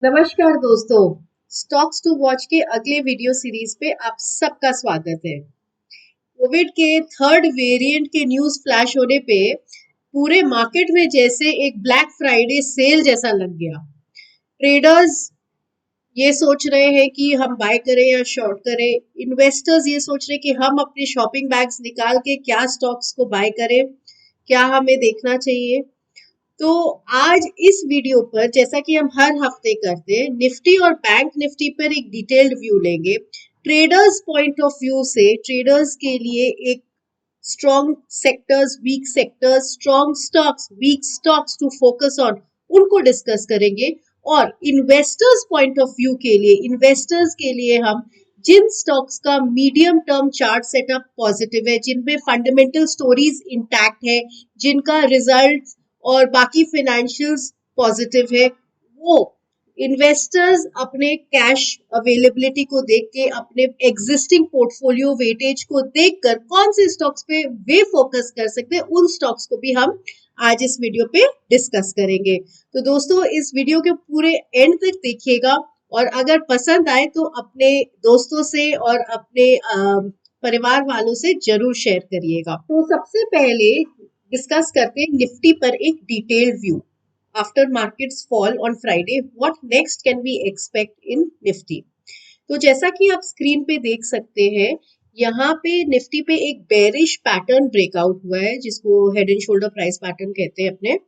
नमस्कार दोस्तों, stocks to watch के अगले वीडियो सीरीज पे आप सबका स्वागत है। कोविड के थर्ड वेरिएंट के न्यूज फ्लैश होने पे पूरे मार्केट में जैसे एक ब्लैक फ्राइडे सेल जैसा लग गया। ट्रेडर्स ये सोच रहे हैं कि हम बाय करें या शॉर्ट करें। इन्वेस्टर्स ये सोच रहे हैं कि हम अपने शॉपिंग बैग्स निकाल के क्या स्टॉक्स को बाय करें, क्या हमें देखना चाहिए। तो आज इस वीडियो पर जैसा कि हम हर हफ्ते करते हैं, निफ्टी और बैंक निफ्टी पर एक डिटेल्ड व्यू लेंगे। ट्रेडर्स पॉइंट ऑफ व्यू से ट्रेडर्स के लिए एक strong sectors, weak sectors, strong stocks, weak stocks to focus on, उनको डिस्कस करेंगे। और इन्वेस्टर्स पॉइंट ऑफ व्यू के लिए, इन्वेस्टर्स के लिए हम जिन स्टॉक्स का medium term chart setup positive है, जिनमें फंडामेंटल स्टोरीज इंटैक्ट है, जिनका रिजल्ट और बाकी फाइनेंशियल्स पॉजिटिव है, वो इन्वेस्टर्स अपने कैश अवेलेबिलिटी को देख के, अपने एग्जिस्टिंग पोर्टफोलियो वेटेज को देखकर कौन से स्टॉक्स पे वे फोकस कर सकते हैं, उन स्टॉक्स को भी हम आज इस वीडियो पे डिस्कस करेंगे। तो दोस्तों, इस वीडियो के पूरे एंड तक देखिएगा और अगर पसंद आए तो अपने दोस्तों से और अपने परिवार वालों से जरूर शेयर करिएगा। तो सबसे पहले डिस्कस करते हैं निफ्टी पर एक detailed view. After markets fall on Friday, what next can we expect in Nifty. तो जैसा कि आप स्क्रीन पे देख सकते हैं, यहाँ पे निफ्टी पे एक बेरिश पैटर्न ब्रेकआउट हुआ है, जिसको head and shoulder price pattern कहते हैं अपने।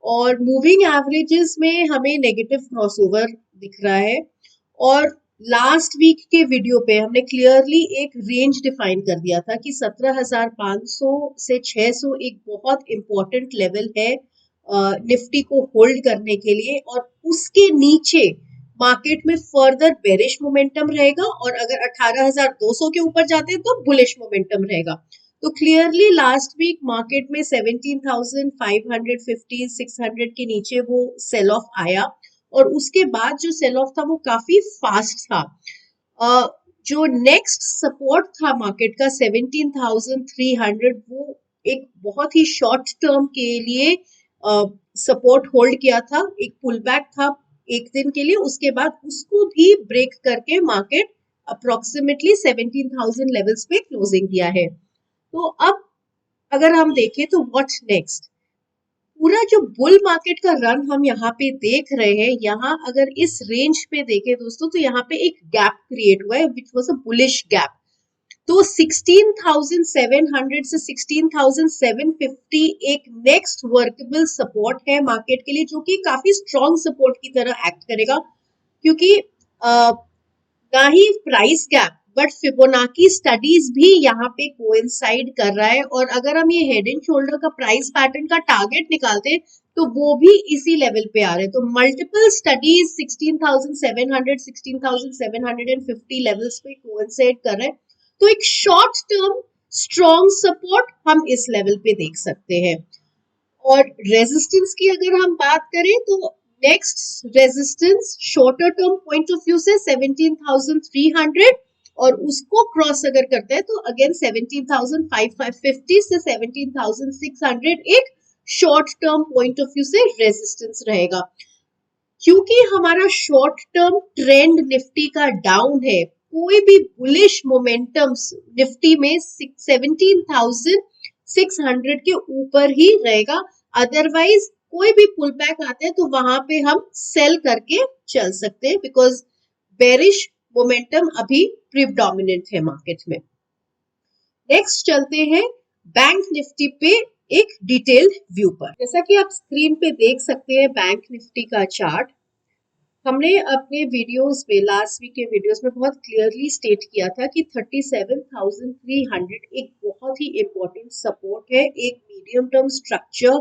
और मूविंग एवरेजेस में हमें नेगेटिव क्रॉसओवर दिख रहा है। और लास्ट वीक के वीडियो पे हमने क्लियरली एक रेंज डिफाइन कर दिया था कि 17,500 से 600 एक बहुत इंपॉर्टेंट लेवल है निफ्टी को होल्ड करने के लिए। और उसके नीचे मार्केट में फर्दर बेरिश मोमेंटम रहेगा, और अगर 18,200 के ऊपर जाते हैं तो बुलिश मोमेंटम रहेगा। तो क्लियरली लास्ट वीक मार्केट में 17,550 600 के नीचे वो सेल ऑफ आया, और उसके बाद जो सेल ऑफ था वो काफी फास्ट था। जो नेक्स्ट सपोर्ट था मार्केट का 17,300, वो एक बहुत ही शॉर्ट टर्म के लिए सपोर्ट होल्ड किया था, एक पुल बैक था एक दिन के लिए। उसके बाद उसको भी ब्रेक करके मार्केट अप्रोक्सीमेटली 17,000 लेवल्स पे क्लोजिंग किया है। तो अब अगर हम देखें तो व्हाट नेक्स्ट, पूरा जो बुल मार्केट का रन हम यहाँ पे देख रहे हैं, यहाँ अगर इस रेंज पे देखें दोस्तों, तो यहाँ पे एक गैप क्रिएट हुआ है which was a bullish gap. तो 16,700 से 16,750 एक नेक्स्ट वर्केबल सपोर्ट है मार्केट के लिए, जो कि काफी स्ट्रॉन्ग सपोर्ट की तरह एक्ट करेगा, क्योंकि ना ही price gap but Fibonacci studies भी यहाँ पे कोइंसाइड कर रहा है। और अगर हम ये हेड एंड शोल्डर का प्राइस पैटर्न का टारगेट निकालते हैं तो वो भी इसी लेवल पे आ रहे हैं। तो मल्टीपल स्टडीज 16,700 16,750 लेवल्स पे कोइंसाइड कर रहे हैं। तो एक शॉर्ट टर्म स्ट्रॉन्ग सपोर्ट हम इस लेवल पे देख सकते हैं। और रेजिस्टेंस की अगर हम बात करें तो next resistance shorter term point of view से 17,300, और उसको क्रॉस अगर करता है तो अगेन 17,550 से 17,600 एक short term point of view से रेजिस्टेंस रहेगा। क्योंकि हमारा शॉर्ट टर्म ट्रेंड निफ्टी का डाउन है, कोई भी बुलिश मोमेंटम निफ्टी में 17,600 के ऊपर ही रहेगा। अदरवाइज कोई भी पुल बैक आते हैं तो वहां पे हम सेल करके चल सकते हैं, बिकॉज बेरिश मोमेंटम अभी प्रिडोमिनेंट है मार्केट में। नेक्स्ट चलते हैं बैंक निफ्टी पे एक डिटेल्ड व्यू पर। जैसा कि आप स्क्रीन पे देख सकते हैं बैंक निफ्टी का चार्ट, हमने अपने वीडियोस में, लास्ट वीक के वीडियोस में बहुत क्लियरली स्टेट किया था कि 37,300 एक बहुत ही इंपॉर्टेंट सपोर्ट है, एक medium term structure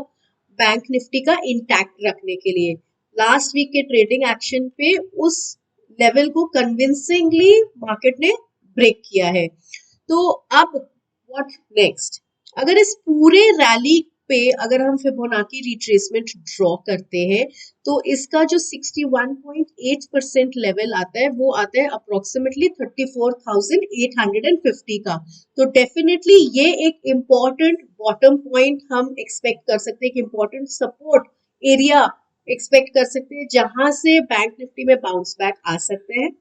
bank Nifty का इंटैक्ट रखने के लिए। लास्ट वीक के ट्रेडिंग एक्शन पे उस लेवल को कन्विंसिंगली मार्केट ने ब्रेक किया है। तो अब व्हाट नेक्स्ट, अगर इस पूरे रैली पे अगर हम फिबोनाची रिट्रेसमेंट ड्रॉ करते हैं तो इसका जो 61.8% लेवल आता है वो आता है अप्रोक्सीमेटली 34,850 का। तो डेफिनेटली ये एक इम्पॉर्टेंट बॉटम पॉइंट हम एक्सपेक्ट कर सकते हैं, कि इम्पॉर्टेंट सपोर्ट एरिया एक्सपेक्ट कर सकते हैं, जहां से बैंक निफ्टी में बाउंस बैक आ सकते हैं।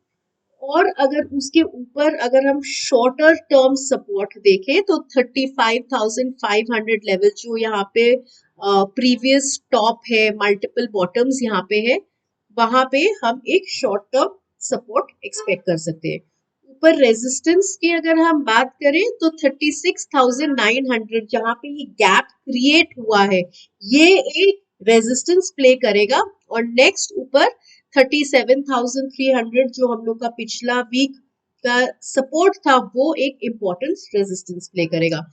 और अगर उसके ऊपर अगर हम शॉर्टर टर्म सपोर्ट देखें तो 35,500 लेवल जो यहाँ पे प्रीवियस टॉप है, मल्टीपल बॉटम्स यहाँ पे है, वहां पे हम एक शॉर्ट टर्म सपोर्ट एक्सपेक्ट कर सकते हैं। ऊपर रेजिस्टेंस की अगर हम बात करें तो 36,900 जहां पे ये गैप क्रिएट हुआ है, ये एक रेजिस्टेंस प्ले करेगा। और नेक्स्ट ऊपर 37,300 जो हम लोग का पिछला वीक का सपोर्ट था, वो एक इम्पोर्टेंट रेजिस्टेंस प्ले करेगा।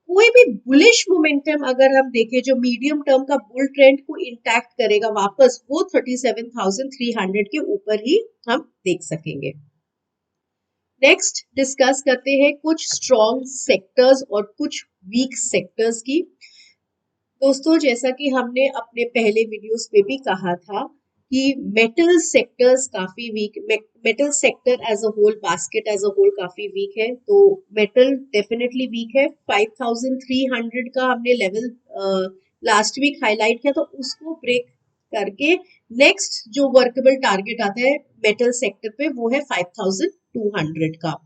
कोई भी बुलिश मोमेंटम अगर हम देखें जो मीडियम टर्म का बुल ट्रेंड को इंटैक्ट करेगा वापस, वो 37,300 के ऊपर ही हम देख सकेंगे। नेक्स्ट डिस्कस करते हैं कुछ स्ट्रॉन्ग सेक्टर्स और कुछ वीक सेक्टर्स की। दोस्तों, जैसा कि हमने अपने पहले वीडियोस में भी कहा था कि मेटल सेक्टर्स काफी weak, metal sector as a whole, basket as a whole काफी वीक है, तो मेटल डेफिनेटली वीक है। 5,300 का हमने लेवल लास्ट वीक हाईलाइट किया, तो उसको ब्रेक करके नेक्स्ट जो वर्केबल टारगेट आता है मेटल सेक्टर पे, वो है 5,200 का।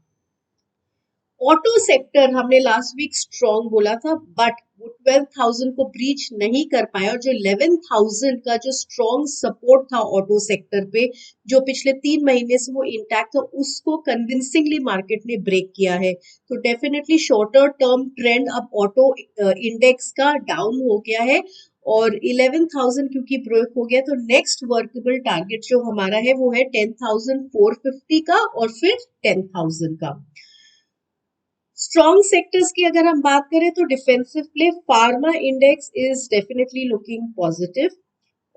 ऑटो सेक्टर हमने लास्ट वीक स्ट्रॉन्ग बोला था, बट वो 12,000 को ब्रीच नहीं कर पाया, और जो 11,000 का जो स्ट्रॉन्ग सपोर्ट था ऑटो सेक्टर पे, जो पिछले 3 महीने से वो इंटैक्ट था, उसको कन्विंसिंगली मार्केट ने ब्रेक किया है। तो डेफिनेटली शॉर्टर टर्म ट्रेंड अब ऑटो इंडेक्स का डाउन हो गया है, और 11,000 क्योंकि ब्रेक हो गया, तो नेक्स्ट वर्केबल टारगेट जो हमारा है वो है 10,450 का और फिर 10,000 का। स्ट्रॉन्ग सेक्टर्स की अगर हम बात करें तो defensive play, pharma index is definitely looking positive,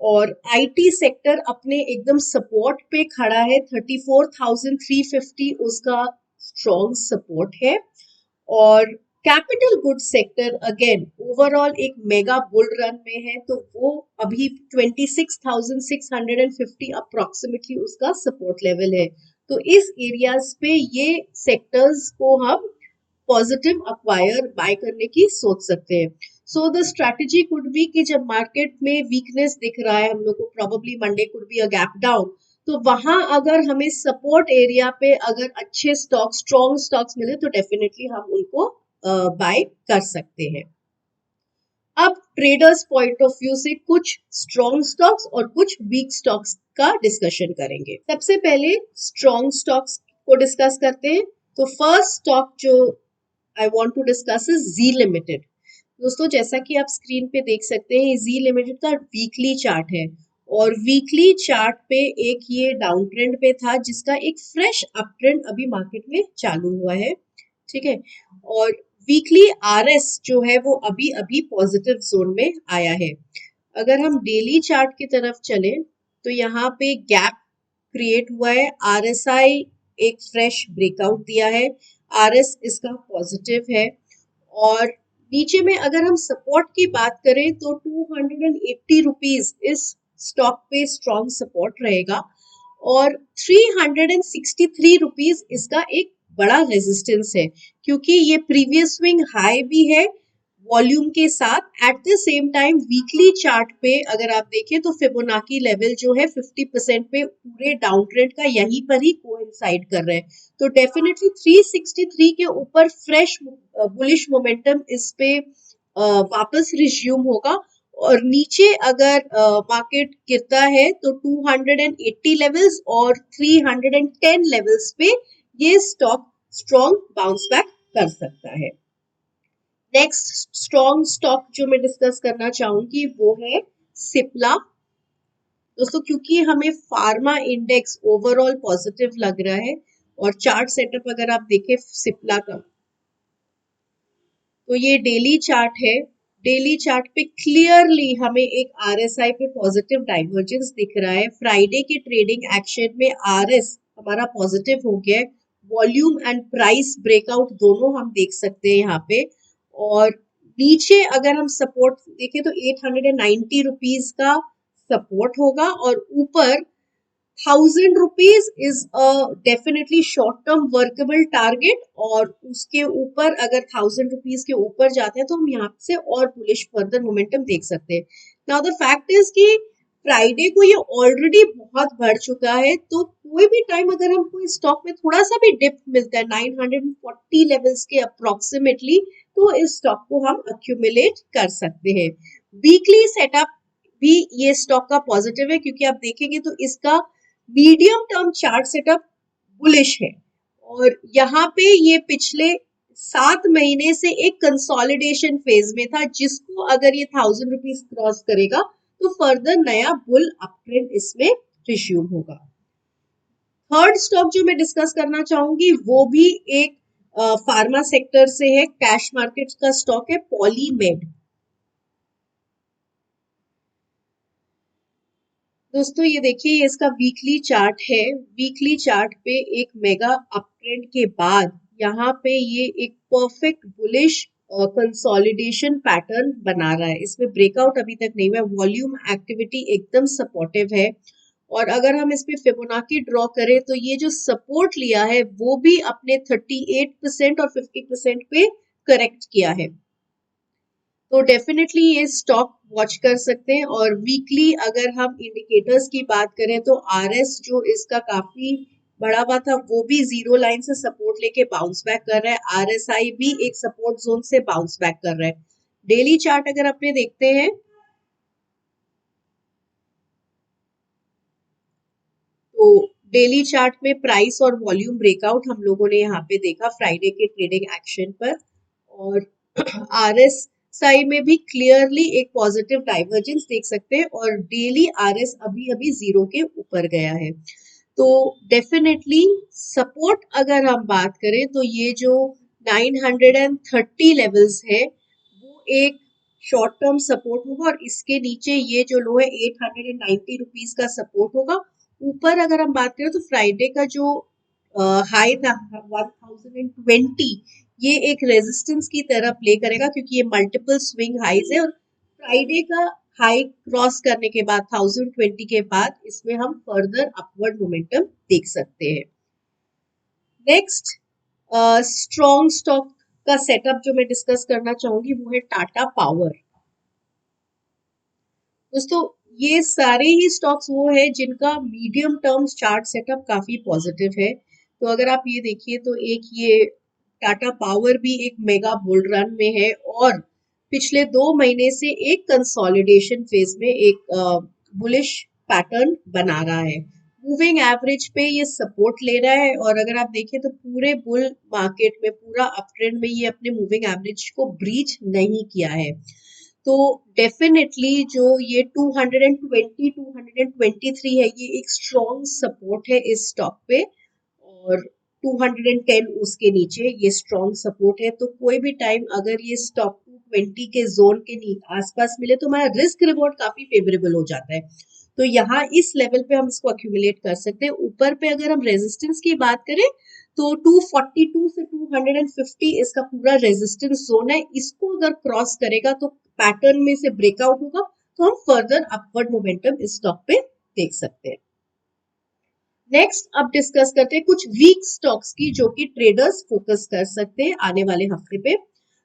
और आईटी सेक्टर अपने एकदम सपोर्ट पे खड़ा है, 34,350 उसका स्ट्रॉन्ग सपोर्ट है। और capital good sector again overall एक मेगा बुल रन में है, तो वो अभी 26,650 अप्रोक्सीमेटली उसका सपोर्ट लेवल है। तो इस एरियाज पे ये सेक्टर्स को हम पॉजिटिव अक्वायर बाय करने की सोच सकते हैं। So the strategy could be कि जब मार्केट में वीकनेस दिख रहा है हम लोग को, probably Monday could be a gap down, तो वहां अगर हमें सपोर्ट एरिया पे अगर अच्छे स्टॉक, स्ट्रॉन्ग स्टॉक्स मिले, तो डेफिनेटली हम उनको बाय कर सकते हैं। अब ट्रेडर्स पॉइंट ऑफ व्यू से कुछ स्ट्रॉन्ग स्टॉक्स और कुछ वीक स्टॉक्स का डिस्कशन करेंगे। सबसे पहले स्ट्रॉन्ग स्टॉक्स को डिस्कस करते हैं। तो फर्स्ट स्टॉक जो I want to discuss is Z Limited। दोस्तों, जैसा कि आप स्क्रीन पे देख सकते हैं, Z Limited का वीकली चार्ट है, और वीकली चार्ट पे एक ये डाउन ट्रेंड पे था, जिसका एक फ्रेश अप ट्रेंड अभी मार्केट में चालू हुआ है, ठीक है। और वीकली RS जो है वो अभी अभी पॉजिटिव जोन में आया है। अगर हम डेली चार्ट की तरफ चलें तो यहाँ पे गैप क्रिएट हुआ है, RSI एक फ्रेश ब्रेकआउट दिया है, RS इसका पॉजिटिव है। और नीचे में अगर हम सपोर्ट की बात करें तो 280 रुपीज इस स्टॉक पे स्ट्रॉन्ग सपोर्ट रहेगा, और 363 रुपीज इसका एक बड़ा रेजिस्टेंस है, क्योंकि ये प्रीवियस स्विंग हाई भी है वॉल्यूम के साथ। At the same time weekly chart पे अगर आप देखें तो फिबोनाची लेवल जो है 50% पे पूरे डाउन ट्रेंड का यहीं पर ही कोइंसाइड कर रहे हैं। तो डेफिनेटली 363 के ऊपर फ्रेश बुलिश मोमेंटम इस पे वापस रिज्यूम होगा, और नीचे अगर मार्केट गिरता है तो 280 लेवल्स और 310 लेवल्स पे ये स्टॉक स्ट्रॉन्ग बाउंस बैक कर सकता है। नेक्स्ट स्ट्रॉन्ग स्टॉक जो मैं डिस्कस करना चाहूंगी वो है सिप्ला। दोस्तों, क्योंकि हमें फार्मा इंडेक्स ओवरऑल पॉजिटिव लग रहा है, और चार्ट सेटअप अगर आप देखें सिप्ला का, तो ये डेली चार्ट है। डेली चार्ट पे क्लियरली हमें एक RSI पे पॉजिटिव डाइवर्जेंस दिख रहा है। फ्राइडे के ट्रेडिंग एक्शन में RS हमारा पॉजिटिव हो गया है, वॉल्यूम एंड प्राइस ब्रेकआउट दोनों हम देख सकते हैं यहाँ पे। और नीचे अगर हम सपोर्ट देखें तो 890 रुपीज का सपोर्ट होगा, और ऊपर 1,000 rupees is a definitely short term workable target, और उसके ऊपर अगर 1,000 रुपीज के ऊपर जाते हैं तो हम यहाँ से और बुलिश फर्दर मोमेंटम देख सकते हैं। नाउ द फैक्ट इज कि फ्राइडे को ये ऑलरेडी बहुत बढ़ चुका है, तो कोई भी टाइम अगर हमको इस स्टॉक में थोड़ा सा भी डिप मिलता है 940 लेवल्स के अप्रोक्सीमेटली, तो इस स्टॉक को हम अक्यूमुलेट कर सकते हैं। वीकली सेटअप भी ये स्टॉक का पॉजिटिव है, क्योंकि आप देखेंगे तो इसका medium term chart setup bullish है, और यहाँ पे ये पिछले 7 महीने से एक कंसोलिडेशन फेज में था, जिसको अगर ये 1000 रुपीज क्रॉस करेगा तो फर्दर नया बुल अपट्रेंड इसमें रिज्यूम होगा। थर्ड स्टॉक जो मैं डिस्कस करना चाहूंगी वो भी एक फार्मा सेक्टर से है, कैश मार्केट का स्टॉक है पॉलीमेड। दोस्तों ये देखिए, ये इसका वीकली चार्ट है। वीकली चार्ट पे एक मेगा अपट्रेंड के बाद यहाँ पे ये एक परफेक्ट बुलिश कंसोलिडेशन पैटर्न बना रहा है। इसमें ब्रेकआउट अभी तक नहीं हुआ, वॉल्यूम एक्टिविटी एकदम सपोर्टिव है, और अगर हम इस पे फिबोनाची ड्रॉ करें तो ये जो सपोर्ट लिया है वो भी अपने 38% और 50% पे करेक्ट किया है। तो डेफिनेटली ये स्टॉक वॉच कर सकते हैं। और वीकली अगर हम इंडिकेटर्स की बात करें तो आरएस जो इसका काफी बड़ा हुआ था वो भी जीरो लाइन से सपोर्ट लेके बाउंस बैक कर रहा है। आरएसआई भी एक सपोर्ट जोन से बाउंस बैक कर रहा है। डेली चार्ट अगर अपने देखते हैं तो डेली चार्ट में प्राइस और वॉल्यूम ब्रेकआउट हम लोगों ने यहाँ पे देखा फ्राइडे के ट्रेडिंग एक्शन पर, और आरएसआई में भी क्लियरली एक पॉजिटिव डाइवर्जेंस देख सकते हैं, और डेली आरएस अभी अभी जीरो के ऊपर गया है। तो डेफिनेटली सपोर्ट अगर हम बात करें तो ये जो 930 लेवल्स है वो एक शॉर्ट टर्म सपोर्ट होगा, और इसके नीचे ये जो लो है 890 रुपीज का सपोर्ट होगा। ऊपर अगर हम बात करें तो फ्राइडे का जो हाई था 1020, ये एक रेजिस्टेंस की तरह प्ले करेगा, क्योंकि ये मल्टीपल स्विंग हाईज है, और फ्राइडे का हाई क्रॉस करने के बाद 1020 के बाद इसमें हम फर्दर अपवर्ड मोमेंटम देख सकते हैं। नेक्स्ट स्ट्रॉन्ग स्टॉक का सेटअप जो मैं डिस्कस करना चाहूंगी वो है टाटा पावर। दोस्तों ये सारे ही स्टॉक्स वो है जिनका मीडियम टर्म चार्ट सेटअप काफी पॉजिटिव है। तो अगर आप ये देखिए तो एक ये टाटा पावर भी एक मेगा बुल रन में है, और पिछले 2 महीने से एक कंसोलिडेशन फेज में एक बुलिश पैटर्न बना रहा है। मूविंग एवरेज पे ये सपोर्ट ले रहा है, और अगर आप देखें तो पूरे बुल मार्केट में पूरा अपट्रेंड में ये अपने मूविंग एवरेज को ब्रीच नहीं किया है। तो डेफिनेटली जो ये 220 223 है ये एक स्ट्रॉन्ग सपोर्ट है इस स्टॉक पे, और 210 उसके नीचे ये स्ट्रॉन्ग सपोर्ट है। तो कोई भी टाइम अगर ये स्टॉक 220 के जोन के आसपास मिले तो हमारा रिस्क रिवॉर्ड काफी फेवरेबल हो जाता है। तो यहाँ इस लेवल पे हम इसको अक्यूमुलेट कर सकते हैं। ऊपर पे अगर हम रेजिस्टेंस की बात करें तो 242 से 250 इसका पूरा रेजिस्टेंस जोन है। इसको अगर क्रॉस करेगा तो पैटर्न में से ब्रेकआउट होगा, तो हम फर्दर अपवर्ड मोमेंटम इस स्टॉक पे देख सकते हैं। नेक्स्ट अब डिस्कस करते हैं कुछ वीक स्टॉक्स की जो कि ट्रेडर्स फोकस कर सकते हैं आने वाले हफ्ते पे।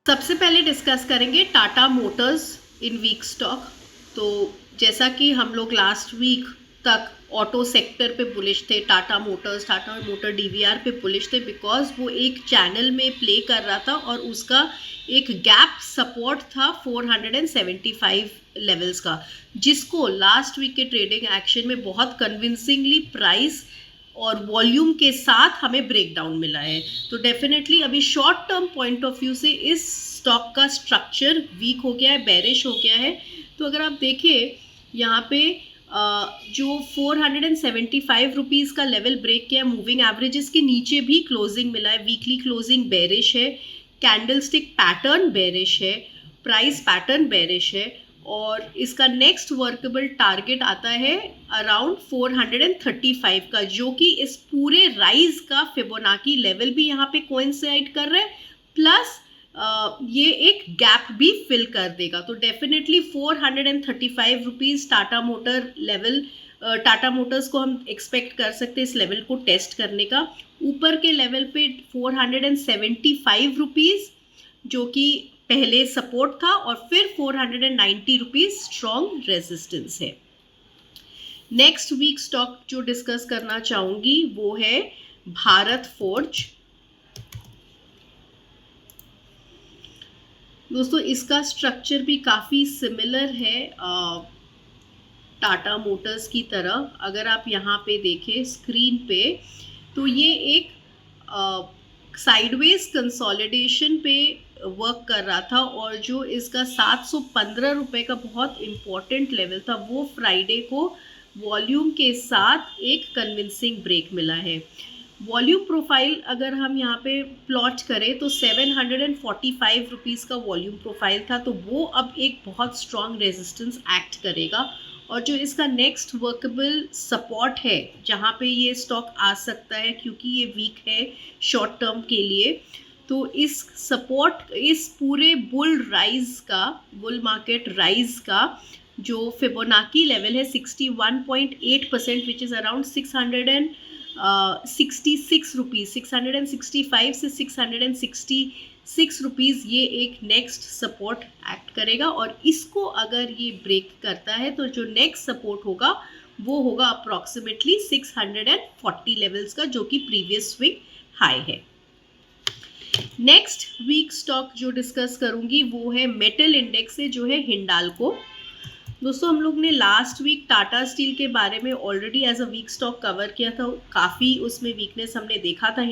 सबसे पहले डिस्कस करेंगे टाटा मोटर्स इन वीक स्टॉक। तो जैसा कि हम लोग लास्ट वीक तक ऑटो सेक्टर पे बुलिश थे, टाटा मोटर डीवीआर पे बुलिश थे, बिकॉज वो एक चैनल में प्ले कर रहा था और उसका एक गैप सपोर्ट था 475 लेवल्स का, जिसको लास्ट वीक के ट्रेडिंग एक्शन में बहुत कन्विंसिंगली प्राइस और वॉल्यूम के साथ हमें ब्रेकडाउन मिला है। तो डेफिनेटली अभी short term point of view से इस स्टॉक का स्ट्रक्चर वीक हो गया है, बेरिश हो गया है। तो अगर आप देखिए यहाँ पे जो 475 रुपीज़ का लेवल ब्रेक किया है, मूविंग एवरेजेस के नीचे भी क्लोजिंग मिला है, वीकली क्लोजिंग बेरिश है, कैंडलस्टिक पैटर्न बेरिश है, प्राइस पैटर्न बेरिश है, और इसका नेक्स्ट वर्केबल टारगेट आता है अराउंड 435 का, जो कि इस पूरे राइज का फिबोनाची लेवल भी यहाँ पे कोइंसाइड कर रहा है, प्लस ये एक गैप भी फिल कर देगा। तो definitely 435 rupees Tata motor level, Tata Motors को हम एक्सपेक्ट कर सकते हैं इस लेवल को टेस्ट करने का। ऊपर के लेवल पे 475 रुपीज़ जो कि पहले सपोर्ट था, और फिर 490 रुपीज़ स्ट्रॉन्ग रेजिस्टेंस है। नेक्स्ट वीक स्टॉक जो डिस्कस करना चाहूंगी वो है भारत फोर्ज। दोस्तों इसका स्ट्रक्चर भी काफ़ी सिमिलर है टाटा मोटर्स की तरह। अगर आप यहाँ पे देखें स्क्रीन पे तो ये एक साइडवेज कंसोलिडेशन पे वर्क कर रहा था और जो इसका 715 रुपये का बहुत इम्पोर्टेंट लेवल था वो फ्राइडे को वॉल्यूम के साथ एक कन्विंसिंग ब्रेक मिला है। वॉल्यूम प्रोफाइल अगर हम यहाँ पे प्लॉट करें तो 745 रुपीज़ का वॉल्यूम प्रोफाइल था, तो वो अब एक बहुत स्ट्रॉन्ग रेजिस्टेंस एक्ट करेगा। और जो इसका नेक्स्ट वर्केबल सपोर्ट है जहाँ पे ये स्टॉक आ सकता है, क्योंकि ये वीक है शॉर्ट टर्म के लिए, तो इस सपोर्ट, इस पूरे बुल मार्केट राइज का जो फिबोनाकी लेवल है 61.8%, विच इज़ अराउंड 666 रुपीज़, 665 से 666 रुपीज़, ये एक नेक्स्ट सपोर्ट एक्ट करेगा। और इसको अगर ये ब्रेक करता है तो जो नेक्स्ट सपोर्ट होगा वो होगा अप्रॉक्सीमेटली 640 लेवल्स का, जो कि प्रीवियस वीक हाई है। नेक्स्ट वीक स्टॉक जो डिस्कस करूंगी वो है मेटल इंडेक्स से, जो है हिंडाल्को। दोस्तों हम लोग ने लास्ट वीक टाटा स्टील के बारे में already as a weak stock cover किया था, काफ़ी उसमें वीकनेस हमने देखा था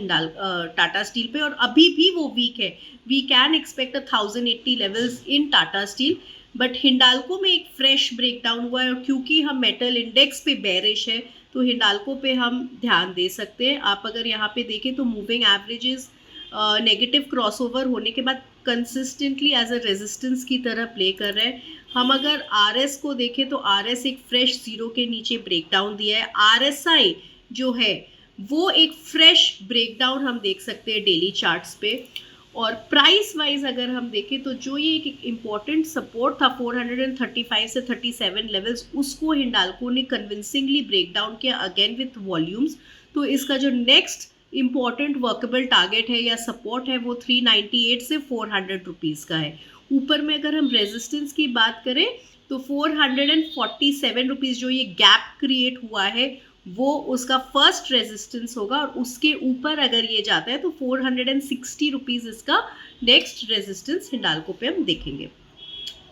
टाटा स्टील पे, और अभी भी वो वीक है। We can expect 1080 levels in Tata steel, but Hindalco में एक फ्रेश ब्रेकडाउन हुआ है, और क्योंकि हम मेटल इंडेक्स पे बेरिश है तो हिंडाल्को पे हम ध्यान दे सकते हैं। आप अगर यहाँ पे देखें तो मूविंग एवरेजेस नेगेटिव क्रॉसओवर होने के बाद कंसिस्टेंटली एज अ रेजिस्टेंस की तरह प्ले कर रहे हैं। हम अगर आरएस को देखें तो आरएस एक फ्रेश जीरो के नीचे ब्रेकडाउन दिया है। आरएसआई जो है वो एक फ्रेश ब्रेकडाउन हम देख सकते हैं डेली चार्ट्स पे। और प्राइस वाइज अगर हम देखें तो जो ये एक इम्पॉर्टेंट सपोर्ट था 435 से 37 लेवल्स, उसको हिंडाल्को ने कन्विंसिंगली ब्रेकडाउन किया अगेन विथ वॉल्यूम्स। तो इसका जो नेक्स्ट इम्पॉर्टेंट वर्केबल टारगेट है या सपोर्ट है वो 398 से 400 रुपीज़ का है। ऊपर में अगर हम रेजिस्टेंस की बात करें तो 447 रुपीज़ जो ये गैप क्रिएट हुआ है वो उसका फर्स्ट रेजिस्टेंस होगा, और उसके ऊपर अगर ये जाता है तो 460 रुपीज़ इसका नेक्स्ट रेजिस्टेंस हिंडाल्को पे हम देखेंगे।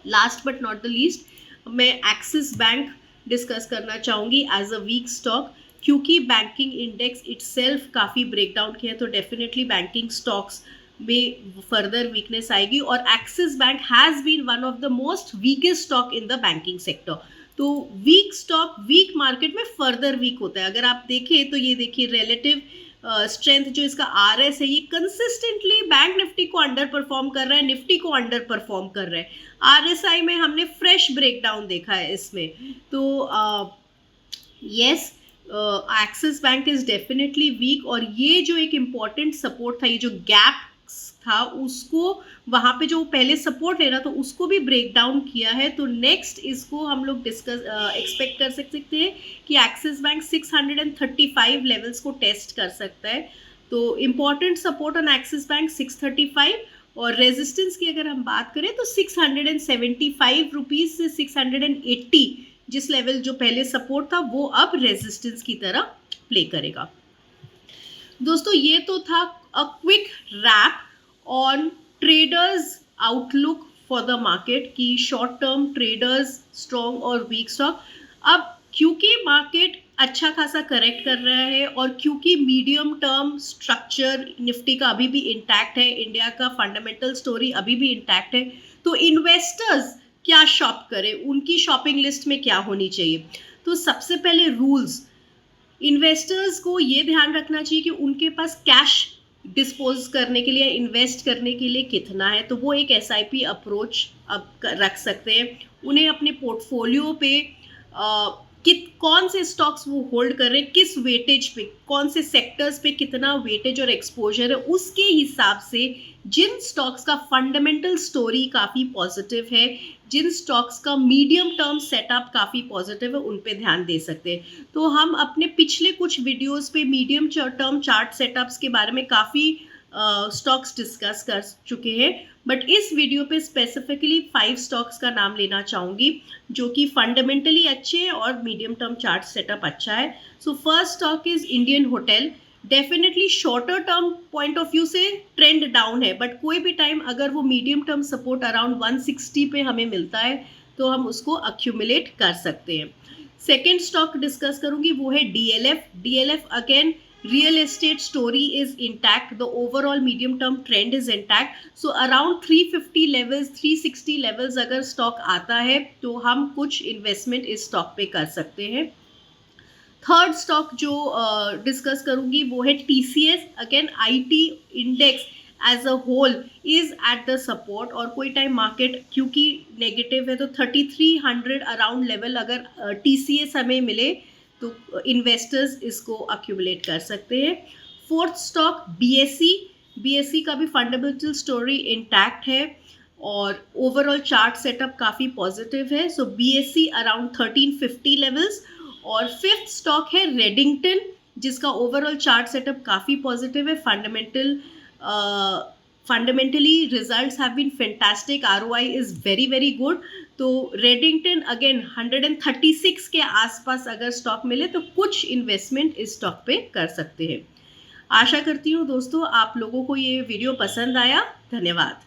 Last but not the least मैं एक्सिस बैंक डिस्कस करना चाहूँगी एज अ वीक स्टॉक, क्योंकि बैंकिंग इंडेक्स इटसेल्फ काफ़ी ब्रेकडाउन किया है, तो डेफिनेटली बैंकिंग स्टॉक्स में फर्दर वीकनेस आएगी। और Axis bank has been one of the most weakest stock in the banking sector. तो वीक स्टॉक वीक मार्केट में फर्दर वीक होता है। अगर आप देखें तो ये देखिए रिलेटिव स्ट्रेंथ जो इसका आरएस है, ये कंसिस्टेंटली बैंक निफ्टी को अंडर परफॉर्म कर रहा है, निफ्टी को अंडर परफॉर्म कर रहा है। आरएसआई में हमने फ्रेश ब्रेकडाउन देखा है इसमें। तो yes, Axis bank is definitely weak, और ये जो एक इम्पॉर्टेंट सपोर्ट था, ये जो गैप था उसको वहाँ पे जो पहले सपोर्ट ले रहा था उसको भी ब्रेक डाउन किया है। तो नेक्स्ट इसको हम लोग एक्सपेक्ट कर सकते हैं कि एक्सिस बैंक 635 लेवल्स को टेस्ट कर सकता है। तो important support on axis bank 635, और रेजिस्टेंस की अगर हम बात करें तो 675 रुपीज़ से 680, जिस लेवल जो पहले सपोर्ट था वो अब रेजिस्टेंस की तरह प्ले करेगा। दोस्तों ये तो था a quick wrap on traders outlook for the market की शॉर्ट टर्म ट्रेडर्स स्ट्रॉन्ग और वीक स्टॉक। अब क्योंकि मार्केट अच्छा खासा करेक्ट कर रहा है, और क्योंकि मीडियम टर्म स्ट्रक्चर निफ्टी का अभी भी इंटैक्ट है, इंडिया का फंडामेंटल स्टोरी अभी भी इंटैक्ट है, तो इन्वेस्टर्स क्या शॉप करें, उनकी शॉपिंग लिस्ट में क्या होनी चाहिए। तो सबसे पहले रूल्स, इन्वेस्टर्स को ये ध्यान रखना चाहिए कि उनके पास कैश डिस्पोज करने के लिए, इन्वेस्ट करने के लिए कितना है। तो वो एक एसआईपी अप्रोच अब रख सकते हैं। उन्हें अपने पोर्टफोलियो पे कौन से स्टॉक्स वो होल्ड कर रहे हैं, किस वेटेज पे, कौन से सेक्टर्स पे कितना वेटेज और एक्सपोजर है, उसके हिसाब से जिन स्टॉक्स का फंडामेंटल स्टोरी काफ़ी पॉजिटिव है, जिन स्टॉक्स का मीडियम टर्म सेटअप काफ़ी पॉजिटिव है, उन पे ध्यान दे सकते हैं। तो हम अपने पिछले कुछ वीडियोस पे मीडियम टर्म चार्ट सेटअप्स के बारे में काफ़ी स्टॉक्स डिस्कस कर चुके हैं, बट इस वीडियो पे स्पेसिफिकली 5 स्टॉक्स का नाम लेना चाहूँगी जो कि फंडामेंटली अच्छे हैं और मीडियम टर्म चार्ट सेटअप अच्छा है. So first stock is Indian hotel. Definitely shorter term point of view से ट्रेंड डाउन है, बट कोई भी टाइम अगर वो मीडियम टर्म सपोर्ट अराउंड 160 पे हमें मिलता है तो हम उसको अक्यूमुलेट कर सकते हैं. सेकेंड स्टॉक डिस्कस करूंगी वो है DLF. DLF again real estate story is intact, the overall medium term trend is intact, so around 350 levels 360 levels अगर स्टॉक आता है तो हम कुछ इन्वेस्टमेंट इस स्टॉक पे कर सकते हैं. थर्ड स्टॉक जो डिस्कस करूंगी वो है TCS. Again IT index as a whole is at the support, और कोई टाइम मार्केट क्योंकि नेगेटिव है तो 3300 अराउंड लेवल अगर टीसीएस हमें मिले तो इन्वेस्टर्स इसको अक्यूमुलेट कर सकते हैं. Fourth stock BSc. बीएससी का भी फंडामेंटल स्टोरी इंटैक्ट है और ओवरऑल चार्ट सेटअप काफ़ी पॉजिटिव है. So BSC around 1350 levels. और फिफ्थ स्टॉक है रेडिंगटन जिसका ओवरऑल चार्ट सेटअप काफ़ी पॉजिटिव है. Fundamentally results have been fantastic, ROI is very very good. तो रेडिंगटन अगेन 136 के आसपास अगर स्टॉक मिले तो कुछ इन्वेस्टमेंट इस स्टॉक पे कर सकते हैं. आशा करती हूँ दोस्तों आप लोगों को ये वीडियो पसंद आया. धन्यवाद.